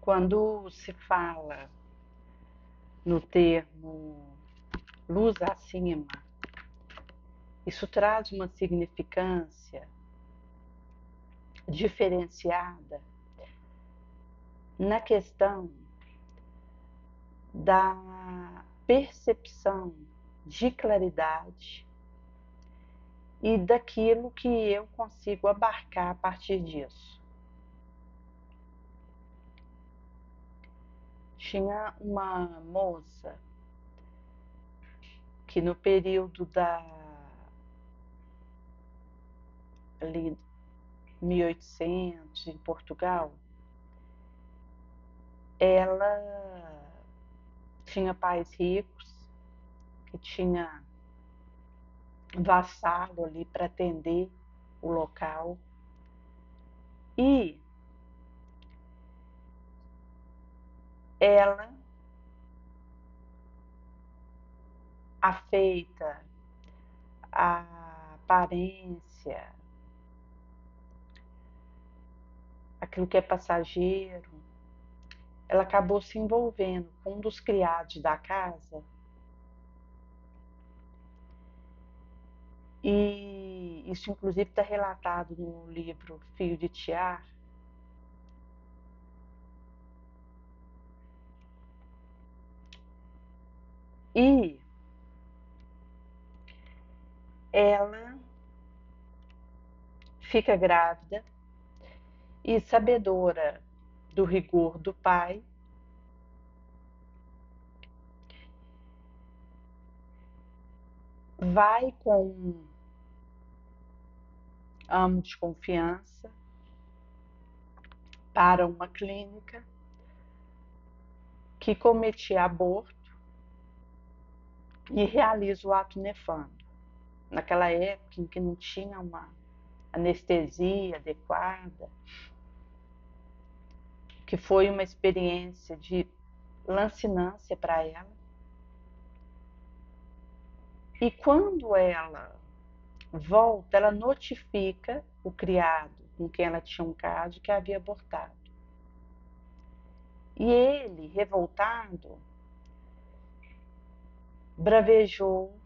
Quando se fala no termo luz acima, isso traz uma significância diferenciada na questão da percepção de claridade e daquilo que eu consigo abarcar a partir disso. Tinha uma moça que no período ali 1800 em Portugal, ela tinha pais ricos, que tinha vassalo ali para atender o local, e ela, afeita a aparência, aquilo que é passageiro, ela acabou se envolvendo com um dos criados da casa, e isso inclusive está relatado no livro Fio de Tiar. E ela fica grávida e, sabedora do rigor do pai, vai com um amo de confiança para uma clínica que cometia aborto e realiza o ato nefando. Naquela época em que não tinha uma anestesia adequada, que foi uma experiência de lancinância para ela. E quando ela volta, ela notifica o criado com quem ela tinha um caso que havia abortado. E ele, revoltado, bravejou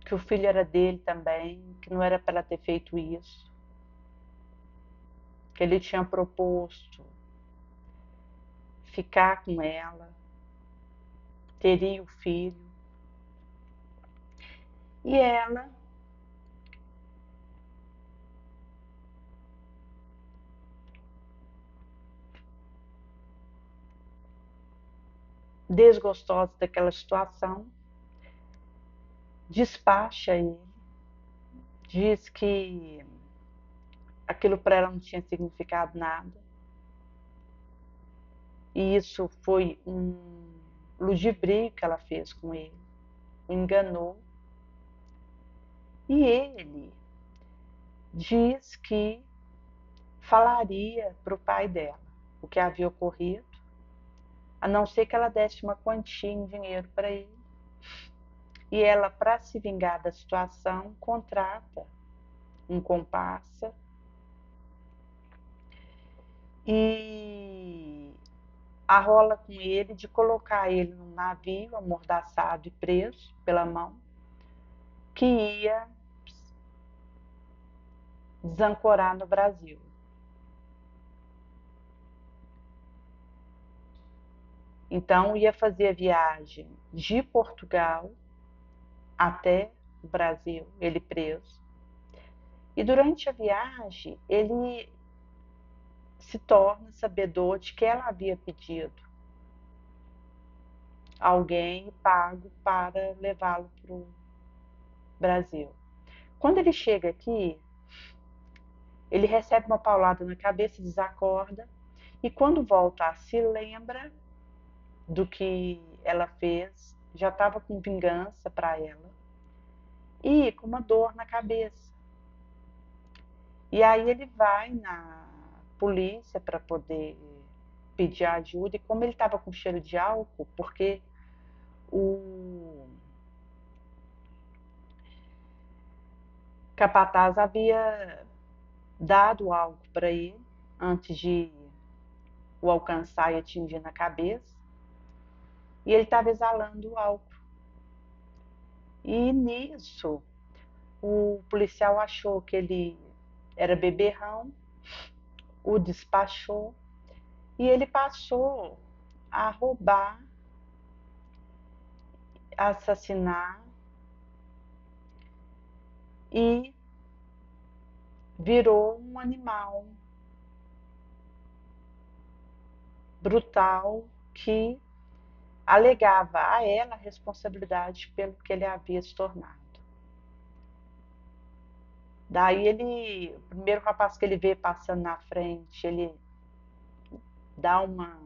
que o filho era dele também, que não era para ela ter feito isso, que ele tinha proposto ficar com ela, teria o filho. E ela, desgostosa daquela situação, despacha ele, diz que aquilo para ela não tinha significado nada. E isso foi um ludibrio que ela fez com ele, o enganou. E ele diz que falaria para o pai dela o que havia ocorrido, a não ser que ela desse uma quantia em dinheiro para ele. E ela, para se vingar da situação, contrata um comparsa e arrola com ele de colocar ele num navio amordaçado e preso pela mão, que ia desancorar no Brasil. Então ia fazer a viagem de Portugal até o Brasil, ele preso. E durante a viagem ele se torna sabedor de que ela havia pedido alguém pago para levá-lo para o Brasil. Quando ele chega aqui, ele recebe uma paulada na cabeça, desacorda, e quando volta a se lembra do que ela fez, já estava com vingança para ela e com uma dor na cabeça. E aí ele vai na polícia para poder pedir ajuda, e como ele estava com cheiro de álcool, porque o capataz havia dado álcool para ele antes de o alcançar e atingir na cabeça, e ele estava exalando o álcool. E nisso, o policial achou que ele era beberrão, o despachou e ele passou a roubar, assassinar e virou um animal brutal que alegava a ela a responsabilidade pelo que ele havia se tornado. Daí o primeiro rapaz que ele vê passando na frente, ele dá uma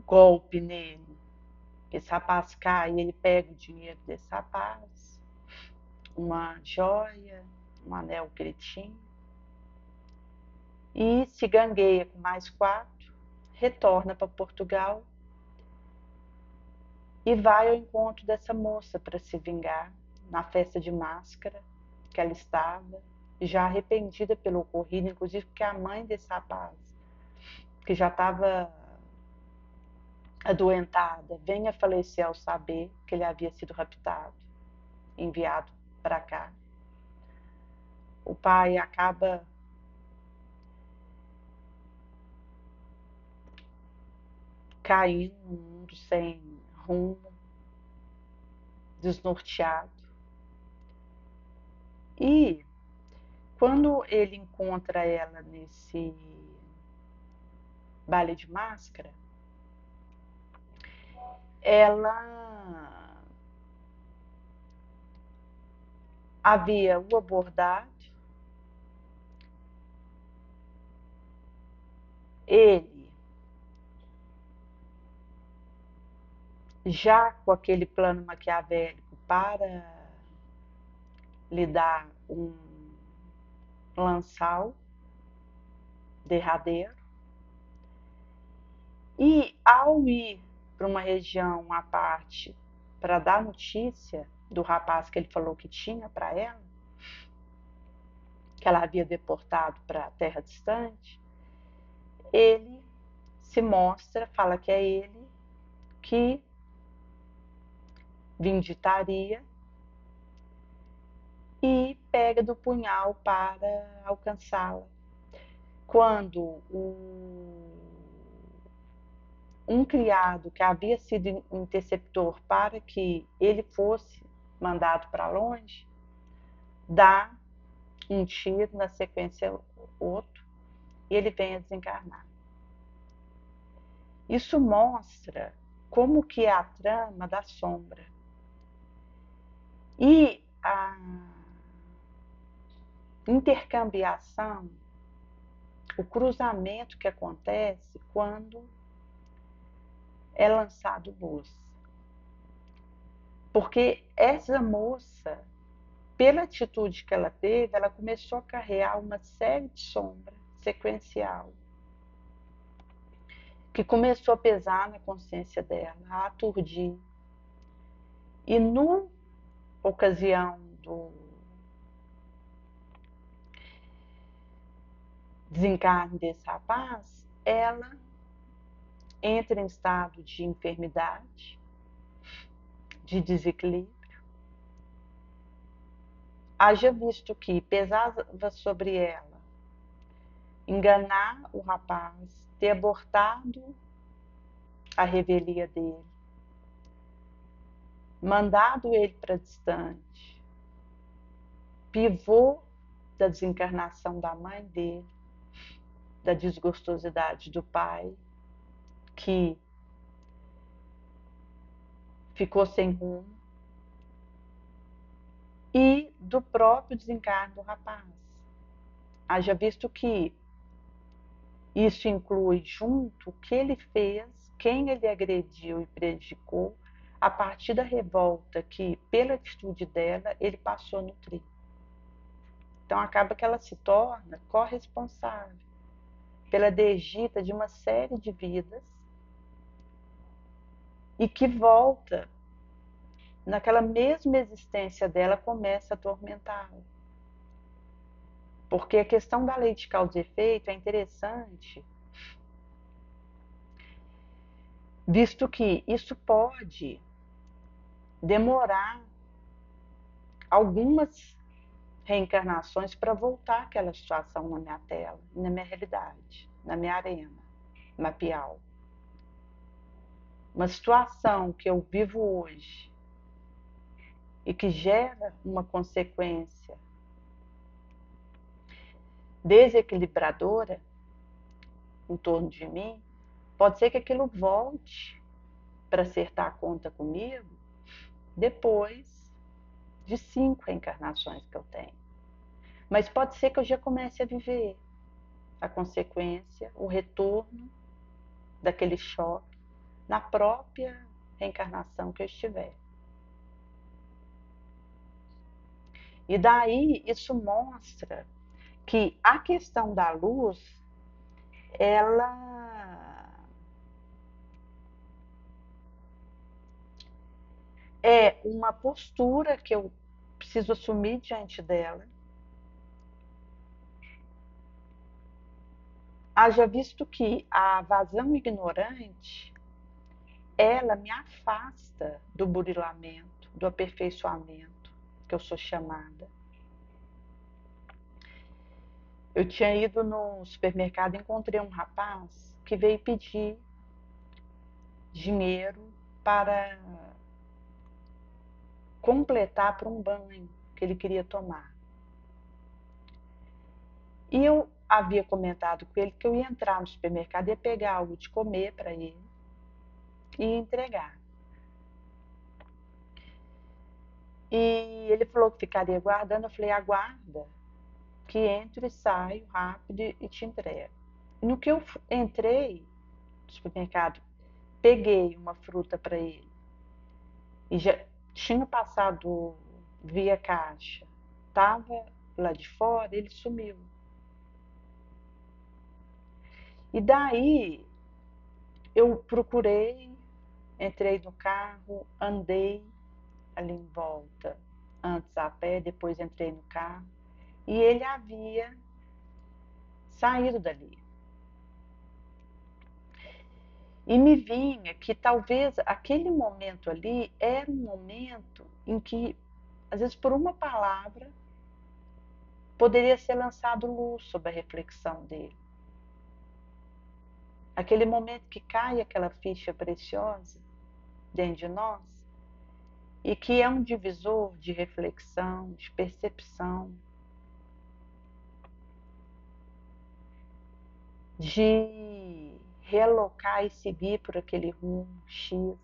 golpe nele, esse rapaz cai e ele pega o dinheiro desse rapaz, uma joia, um anel que ele tinha, e se gangueia com mais 4, retorna para Portugal e vai ao encontro dessa moça para se vingar na festa de máscara que ela estava, já arrependida pelo ocorrido, inclusive porque a mãe desse rapaz, que já estava adoentada, vem a falecer ao saber que ele havia sido raptado, enviado para cá. O pai acaba caindo num mundo sem rumo, desnorteado. E quando ele encontra ela nesse baile de máscara, ela havia o abordado, ele já com aquele plano maquiavélico para lhe dar um lançal derradeiro, e ao ir para uma região à parte para dar notícia do rapaz que ele falou que tinha para ela, que ela havia deportado para a terra distante, ele se mostra, fala que é ele que vinditaria e pega do punhal para alcançá-la. Quando um criado que havia sido interceptor para que ele fosse mandado para longe, dá um tiro, na sequência outro, e ele vem a desencarnar. Isso mostra como que é a trama da sombra. E a intercambiação, o cruzamento que acontece quando é lançado luz. Porque essa moça, pela atitude que ela teve, ela começou a carregar uma série de sombra sequencial, que começou a pesar na consciência dela, a aturdir. E na ocasião do desencarne desse rapaz, ela entra em estado de enfermidade, de desequilíbrio. Haja visto que pesava sobre ela enganar o rapaz, ter abortado a revelia dele, mandado ele para distante, pivô da desencarnação da mãe dele, da desgostosidade do pai, que ficou sem rumo, e do próprio desencarne do rapaz. Haja visto que isso inclui junto o que ele fez, quem ele agrediu e prejudicou, a partir da revolta que, pela atitude dela, ele passou a nutrir. Então acaba que ela se torna corresponsável pela desdita de uma série de vidas e que volta naquela mesma existência dela, começa a atormentá-la. Porque a questão da lei de causa e efeito é interessante, visto que isso pode demorar algumas reencarnações para voltar aquela situação na minha tela, na minha realidade, na minha arena mapial. Uma situação que eu vivo hoje e que gera uma consequência desequilibradora em torno de mim, pode ser que aquilo volte para acertar a conta comigo depois de 5 reencarnações que eu tenho. Mas pode ser que eu já comece a viver a consequência, o retorno daquele choque na própria reencarnação que eu estiver. E daí isso mostra que a questão da luz, ela é uma postura que eu preciso assumir diante dela. Haja visto que a vazão ignorante, ela me afasta do burilamento, do aperfeiçoamento que eu sou chamada. Eu tinha ido no supermercado e encontrei um rapaz que veio pedir dinheiro para completar para um banho que ele queria tomar. E eu havia comentado com ele que eu ia entrar no supermercado e ia pegar algo de comer para ele e entregar. E ele falou que ficaria aguardando. Eu falei, aguarda, que entro e saio rápido e te entrego. No que eu entrei no supermercado, peguei uma fruta para ele e já tinha passado via caixa, estava lá de fora, ele sumiu. E daí eu procurei, entrei no carro, andei ali em volta, antes a pé, depois entrei no carro, e ele havia saído dali. E me vinha que talvez aquele momento ali era um momento em que, às vezes, por uma palavra, poderia ser lançado luz sobre a reflexão dele. Aquele momento que cai aquela ficha preciosa dentro de nós e que é um divisor de reflexão, de percepção, de realocar e seguir por aquele rumo X,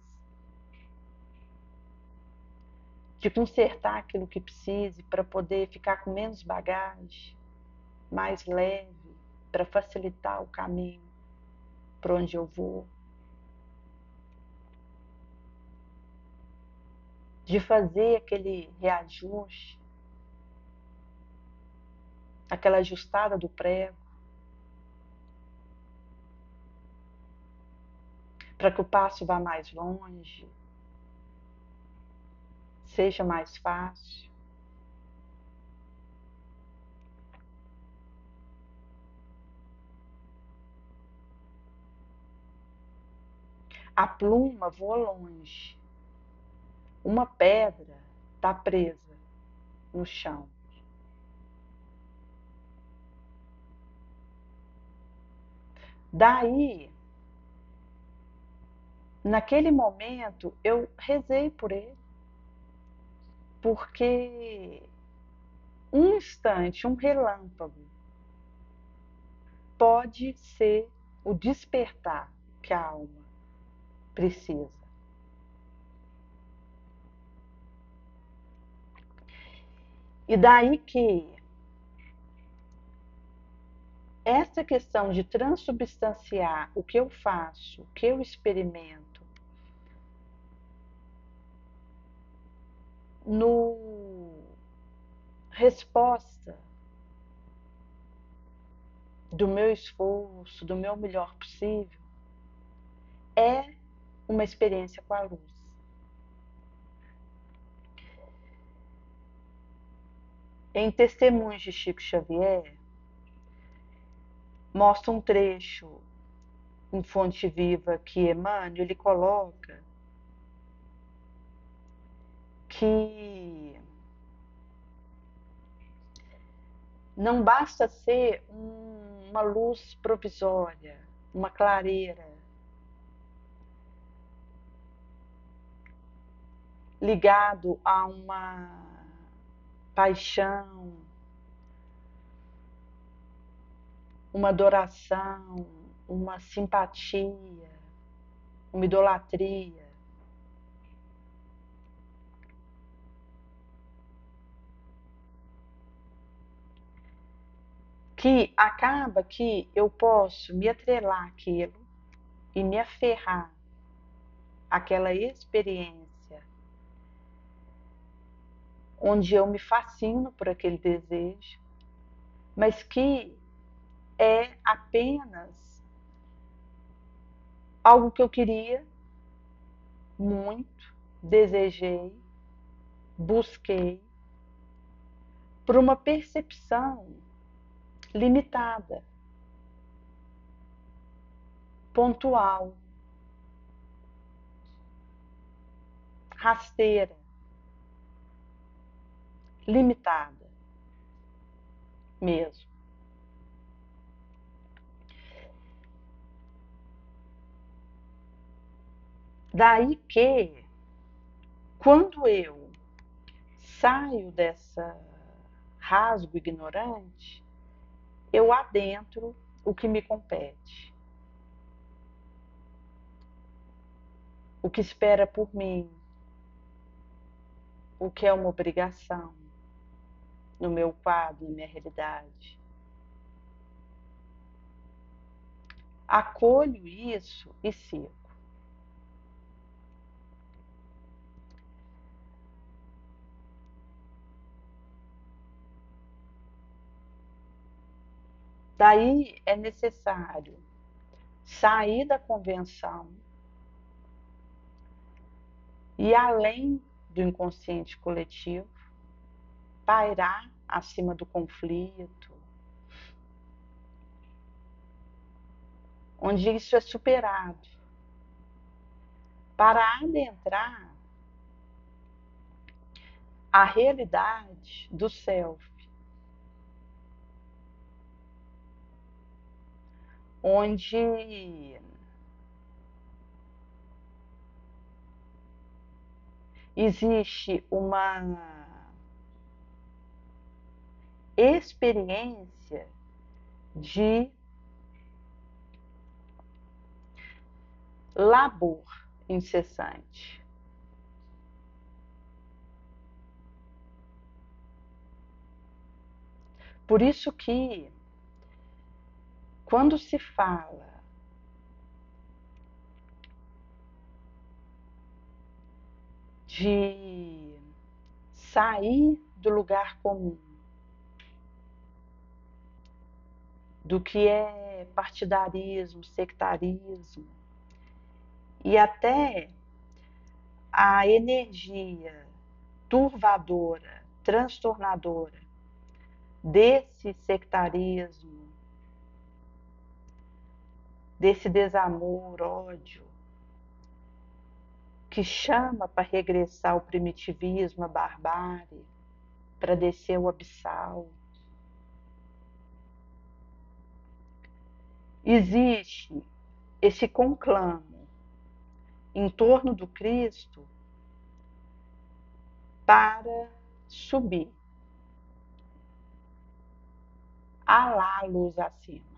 de consertar aquilo que precise para poder ficar com menos bagagem, mais leve, para facilitar o caminho para onde eu vou, de fazer aquele reajuste, aquela ajustada do prego, para que o passo vá mais longe, seja mais fácil. A pluma voa longe, uma pedra está presa no chão. Daí, naquele momento, eu rezei por ele, porque um instante, um relâmpago, pode ser o despertar que a alma precisa. E daí que essa questão de transubstanciar o que eu faço, o que eu experimento, no resposta do meu esforço, do meu melhor possível, é uma experiência com a luz. Em Testemunhos de Chico Xavier, mostra um trecho em Fonte Viva que Emmanuel ele coloca que não basta ser uma luz provisória, uma clareira, ligado a uma paixão, uma adoração, uma simpatia, uma idolatria. Que acaba que eu posso me atrelar àquilo e me aferrar àquela experiência onde eu me fascino por aquele desejo, mas que é apenas algo que eu queria muito, desejei, busquei, por uma percepção limitada, pontual, rasteira, limitada mesmo. Daí que, quando eu saio dessa rasgo ignorante, eu adentro o que me compete, o que espera por mim, o que é uma obrigação no meu quadro, na minha realidade. Acolho isso e sigo. Daí é necessário sair da convenção e além do inconsciente coletivo, pairar acima do conflito, onde isso é superado, para adentrar a realidade do self, onde existe uma experiência de labor incessante. Por isso que, quando se fala de sair do lugar comum, do que é partidarismo, sectarismo, e até a energia turvadora, transtornadora desse sectarismo, desse desamor, ódio, que chama para regressar ao primitivismo, a barbárie, para descer o abissal. Existe esse conclamo em torno do Cristo para subir. Há lá a luz acima.